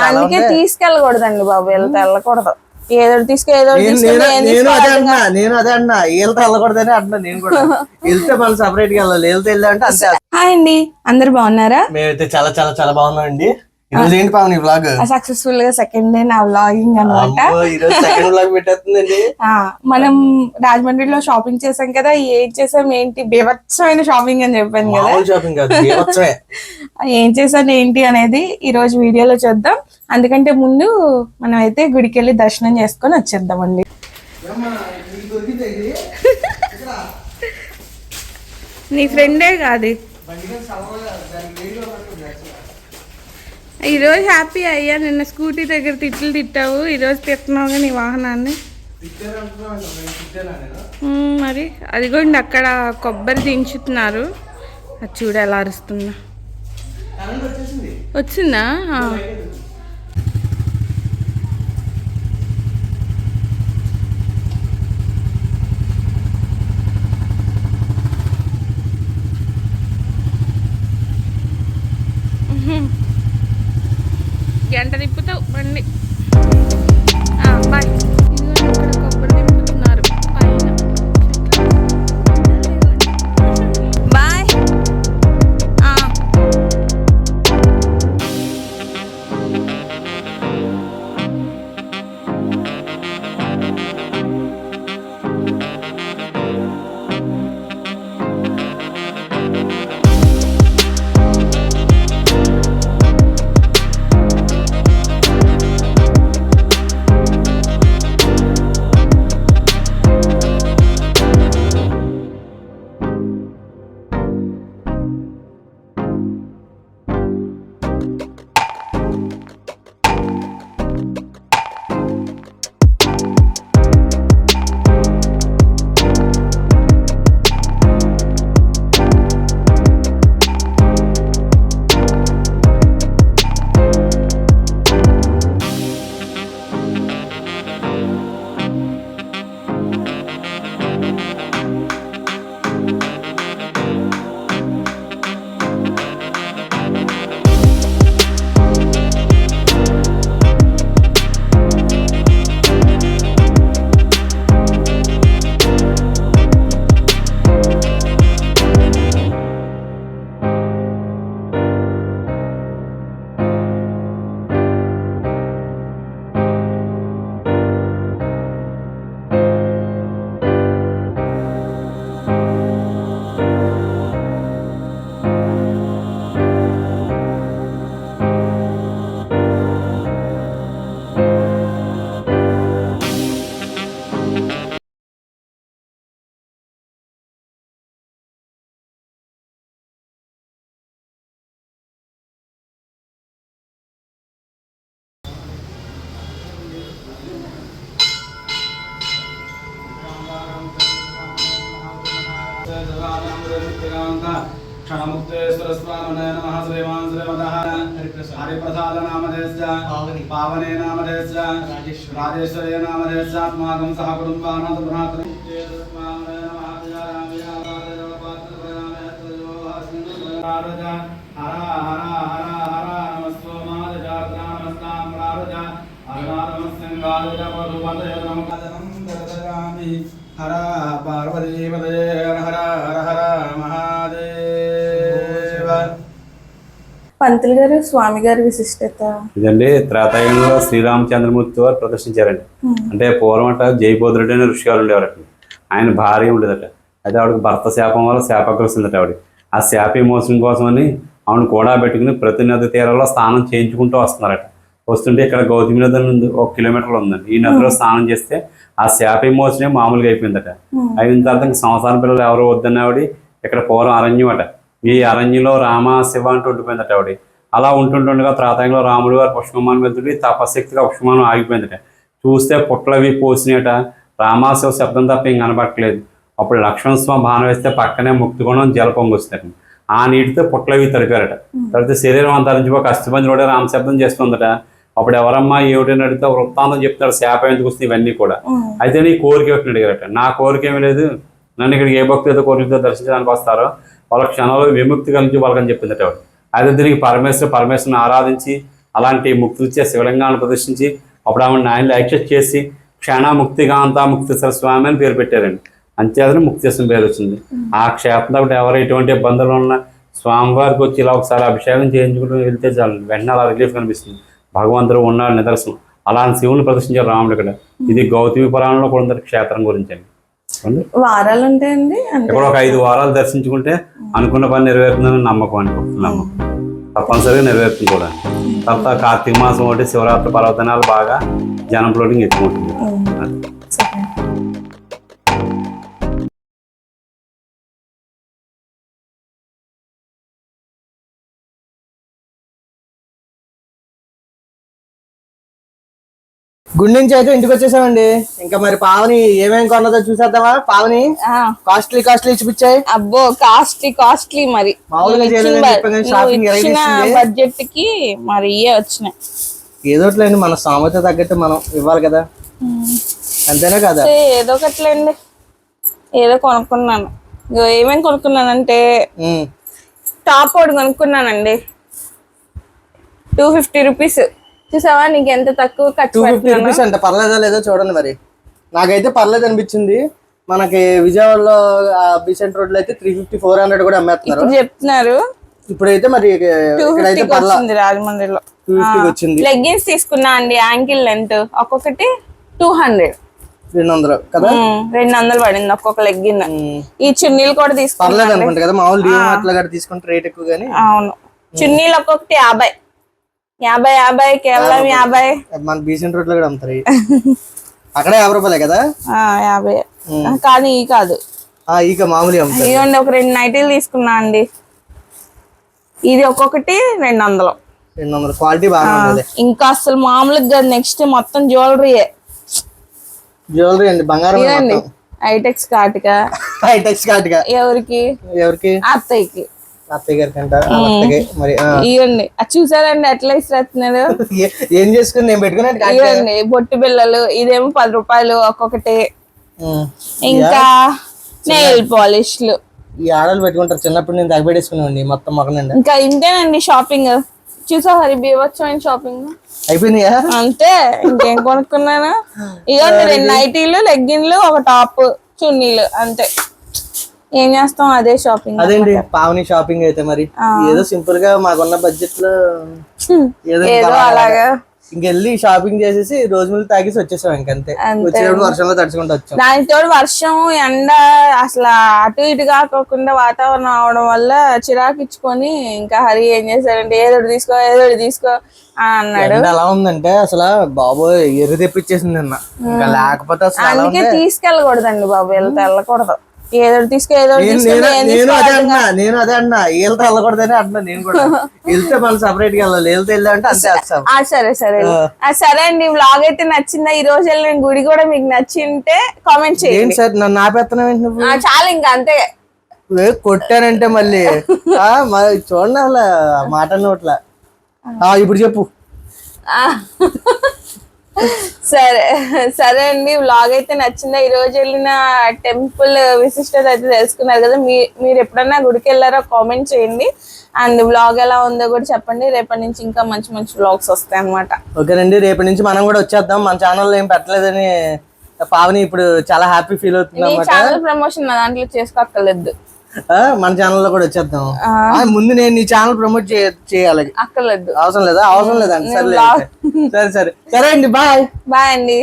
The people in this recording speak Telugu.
అందుకే తీసుకెళ్ళకూడదండి బాబు, వెళ్తే వెళ్ళకూడదు. ఏదో తీసుకెళ్ళి నేను అదే అన్నా, వెళ్తే వెళ్ళకూడదని అంటున్నా. నేను కూడా వెళ్తే మళ్ళీ సపరేట్ గా వెళ్ళాలి. వెళ్తే వెళ్ళాలంటే అంతే. హాయ్ అండి, అందరు బాగున్నారా? మేమైతే చాలా చాలా చాలా బాగున్నాం అండి. ఈరోజు ఏంటి పావని వ్లాగ్? సక్సెస్ఫుల్ గా సెకండ్ డే నా వ్లాగింగ్ అనమాట. ఈరోజు సెకండ్ వ్లాగ్ పెట్టేస్తుందండి. మనం రాజమండ్రిలో షాపింగ్ చేసాం కదా, ఏం చేసాం ఏంటి బీభత్సమైన షాపింగ్ అని చెప్పాను కదా. షాపింగ్ కాదు, బీభత్సమే. ఏం చేశాను ఏంటి అనేది ఈ రోజు వీడియోలో చూద్దాం. అందుకంటే ముందు మనం అయితే గుడికి వెళ్ళి దర్శనం చేసుకొని వచ్చేద్దామండి. నీ ఫ్రెండే కాదు, ఈరోజు హ్యాపీ అయ్యా. నిన్న స్కూటీ దగ్గర తిట్లు తిట్టావు, ఈరోజు తిట్టున్నావుగా నీ వాహనాన్ని. మరి అదిగోండి అక్కడ కొబ్బరి దించుతున్నారు, అది చూడ ఎలా అరుస్తుందా. వచ్చిందా? గంట తిప్పుతావు బండి. బాయ్. కొబ్బరి తిప్పుతున్నారు పైన. బాయ్. क्षणमुक्तेश्वर स्वामिने नमः। श्रीमान श्रीमतः हरिप्रसाद नामधेयस्य पावने नामधेयस्य राजेश्वरी नामधेयस्य अस्माकं सह कुटुम्बानां भ्रातृ हर पार्वती पदे हर हर हर महादेव। పంతులు గారు, స్వామి గారి విశిష్టత ఇదండి. త్రేతాయుగంలో శ్రీరామచంద్రమూర్తి వారు ప్రదర్శించారండి. అంటే పూర్వం అట జయబోధుడు అనే ఋషి గారు ఉండేవారట. ఆయన భార్య ఉండేదట. అయితే ఆవిడకి భర్త శాపం వల్ల శాపగ్రస్తుందట ఆవిడ. ఆ శాప విమోచన కోసమని ఆవిడ కూడా పెట్టుకుని ప్రతి నది తీరాల్లో స్నానం చేయించుకుంటూ వస్తున్నారట. వస్తుంటే ఇక్కడ గౌతమి నది 1 కిలోమీటర్లు ఉందండి. ఈ నదిలో స్నానం చేస్తే ఆ శాప విమోచనే మామూలుగా అయిపోయిందట. అయిన తర్వాత సంవత్సరం పిల్లలు ఎవరో వద్దన్న ఆవిడ ఇక్కడ పూర్వం అరణ్యం అట. ఈ అరణ్యంలో రామ శివ అంటూ ఉండిపోయిందట ఆవిడ. అలా ఉంటుండగా త్రేతాయుగంలో రాముడు గారు పుష్పమానం వెళ్తుంటే తపశక్తిగా పుష్పమానం ఆగిపోయిందట. చూస్తే పుట్లవి పోసినట. రామాశివ శబ్దం తప్ప ఏం కనబట్టలేదు. అప్పుడు లక్ష్మణ స్వామి బాణం వేస్తే పక్కనే ముక్తిగుణం జల పొంగొస్తుందట. ఆ నీటితో పుట్లవి తడిపారట. తడితే శరీరం అంతా నుంచి అస్థిపంజి కూడా రామశబ్దం చేస్తుందట. అప్పుడు ఎవరమ్మా ఏమిటని అడిగితే వృత్తాంతం చెప్తాడు, శాపం ఎందుకు వస్తుంది ఇవన్నీ కూడా. అయితే నీ కోరిక ఏమిటని అడిగారట. నా కోరిక ఏమీ లేదు, నన్ను ఇక్కడికి ఏ భక్తులతో కోరికతో దర్శించడానికి వస్తారో వాళ్ళ క్షణంలో విముక్తి కలిగి వాళ్ళకని చెప్పిందట. అయితే దీనికి పరమేశ్వరుని ఆరాధించి అలాంటి ముక్తినిచ్చే శివలింగాన్ని ప్రదర్శించి అప్పుడు ఆమె ఆయనలో యాక్సెప్ట్ చేసి క్షణముక్తిగాంతా ముక్తేశ్వర స్వామి అని పేరు పెట్టారండి. అంతేదని ముక్తేశ్వరం పేరు వచ్చింది. ఆ క్షేత్రంతో ఎవరు ఎటువంటి ఇబ్బందులు ఉన్నా స్వామివారికి వచ్చి ఇలా ఒకసారి అభిషేకం చేయించుకుంటూ వెళ్తే చాలు, వెంటనే అలా రిలీఫ్ కనిపిస్తుంది. భగవంతుడు ఉన్నాడు నిదర్శనం. అలాంటి శివుని ప్రదర్శించారు రాముడు ఇక్కడ. ఇది గౌతమి పురాణంలో కూడా ఉంది క్షేత్రం గురించి అండి. వారాలు ఉంటాయండి, ఇక్కడ ఒక 5 వారాలు దర్శించుకుంటే అనుకున్న పని నెరవేరుతుందని నమ్మకం అనుకుంటున్నాము. తప్పనిసరిగా నెరవేరుతుంది కూడా. తర్వాత కార్తీక మాసం ఒకటి శివరాత్రి పర్వదినాలు బాగా జనం ఫ్లోటింగ్ ఎక్కువ ఉంటుంది. గుడి నుంచి అయితే ఇంటికి వచ్చేసామండి. ఇంకా మరి పావని ఏమేమి కొన్నదో చూసేద్దామా? పావని కాస్ట్లీ చూపించాయి. అబ్బో కాస్ట్లీ మరి బడ్జెట్ కి మరి ఇవే వచ్చినాయి. ఏదోట్లేండి, మన సామర్థ్యం తగ్గట్టు మనం ఇవ్వాలి కదా, అంతేనా కదా? ఏదో ఒకట్లేండి, ఏదో కొనుక్కున్నాను. ఏమేమి కొనుక్కున్నానంటే టాప్ ఒకటి కొనుక్కున్నానండి, 250 రూపీస్. చూసావా నీకు ఎంత తక్కువ ఖర్చు. 250 రూపీస్ అంటే పర్లేదా లేదో చూడండి. మరి నాకైతే పర్లేదు అనిపించింది. మనకి విజయవాడలో బీసెంట్ రోడ్ లో అయితే 350, 400 కూడా అమ్మేస్తున్నారు చెప్తున్నారు. ఇప్పుడైతే మరి రాజమండ్రిలో 250 వచ్చింది. లెగ్గిన్స్ తీసుకున్నా అండి, యాంకిల్ లెంత్ ఒక్కొక్కటి 200 కదా, 200 పడింది ఒక్కొక్క లెగ్గిన్. ఈ చున్నీలు కూడా పర్లేదు అనుకుంటా కదా, మామూలు డిమార్ట్ లో కూడా తీసుకుంటే రేట్ ఎక్కువ గానీ. అవును, చున్నీలు ఒక్కొక్కటి 50 కేవలం 50. మన బీసెంట్ రోడ్ లో కూడా అమ్ముతారు. అక్కడ 50 రూపాయలే కదా, 50. కానీ ఈ కాదు, ఇక మామూలు అమ్ముతారు. ఇవ్వండి, ఒక 2 నైటీలు తీసుకున్నా అండి. ఇది ఒక్కొక్కటి 200. క్వాలిటీ బాగా ఉంది. ఇంకా అసలు మామూలుగా నెక్స్ట్ మొత్తం జ్యువెలరీ అండి, బంగారం. హైటెక్స్ కాటుగా ఎవరికి అత్తయ్యకి, అత్తయ్య గారికి అంట. మరి ఇవ్వండి, అది చూసారండి ఎట్లా ఇస్తున్నాడు. ఏం చేసుకుని నేను పెట్టుకున్నట్టు ఇవ్వండి బొట్టు బిళ్ళలు, ఇదేమో 10 రూపాయలు ఒక్కొక్కటి. ఇంకా నెయిల్ పాలిష్లు ఈ ఆడలు పెట్టుకుంటారు. చిన్నప్పుడు నేను తగ్గబెట్టేసుకున్నాండి మొత్తం మొక్కనండి. ఇంకా ఇంతేనండి షాపింగ్. చూసా హరి బీభత్సమైన షాపింగ్ అయిపోయిందిగా. అంతే, ఇంకేం కొనుక్కున్నాను. ఇవ్వండి 2 నైటీలు, లెగ్గిన్లు, ఒక టాప్, చున్నీలు, అంతే. ఏం చేస్తాం, అదే షాపింగ్. అదేండి పావని షాపింగ్ అయితే మరి ఏదో సింపుల్ గా మాకున్న బడ్జెట్ లో ఏదో అలాగా ఇంకెళ్ళి షాపింగ్ చేసేసి రోజు మిల్క్ తాగేసి వచ్చేసాం. ఇంకంతే, వచ్చేటప్పుడు వర్షంలో తడుచుకుంటూ వచ్చాం. దానికి తోడు వర్షం ఎండ అసలు అటు ఇటు కాకుండా వాతావరణం అవడం వల్ల చిరాకు ఇచ్చుకొని ఇంకా హరి ఏం చేశాడంటే ఏదో తీసుకో అన్నాడు. ఎలా ఉందంటే అసలు బాబోయ్ ఎర్రి తెప్పించేసింది నిన్న. ఇంకా లేకపోతే అందుకే తీసుకెళ్ళకూడదండి బాబు, వెళ్ళకూడదు. ఏదో తీసుకో నేను అదే అన్నా వెళ్తే వెళ్ళకూడదని అంటున్నా. నేను కూడా వెళ్తే మళ్ళీ సపరేట్ గా వెళ్ళాలి. వెళ్తే వెళ్ళాలంటే అంతే వస్తాం. సరే అండి, వ్లాగ్ అయితే నచ్చిందా? ఈ రోజు వెళ్ళిన గుడి కూడా మీకు నచ్చింటే కామెంట్ చేయండి. సార్ నన్ను ఆపేస్తున్నావు నువ్వు? చాలా ఇంకా అంతే, కొట్టానంటే మళ్ళీ చూడండి అసలు మాట నోట్లా. ఇప్పుడు చెప్పు. సరే అండి, వ్లాగ్ అయితే నచ్చిందా? ఈ రోజు వెళ్ళిన టెంపుల్ విశిష్టత అయితే తెలుసుకున్నారు కదా. మీరు ఎప్పుడన్నా గుడికి వెళ్ళారో కామెంట్ చేయండి. అండ్ వ్లాగ్ ఎలా ఉందో కూడా చెప్పండి. రేపటి నుంచి ఇంకా మంచి వ్లాగ్స్ వస్తాయి అన్నమాట. ఓకేనండి, రేపటి నుంచి మనం కూడా వచ్చేద్దాం. మన ఛానల్లో ఏం పెట్టలేదని పావని ఇప్పుడు చాలా హ్యాపీ ఫీల్ అవుతుంది. ఛానల్ ప్రమోషన్ నా దాంట్లో చేసుకోక్కర్లేదు, మన ఛానల్లో కూడా వచ్చేద్దాం. ముందు నేను నీ ఛానల్ ప్రమోట్ చేయాలి. అక్కర్లేదు, అవసరం లేదండి. సరే అండి, బాయ్ అండి.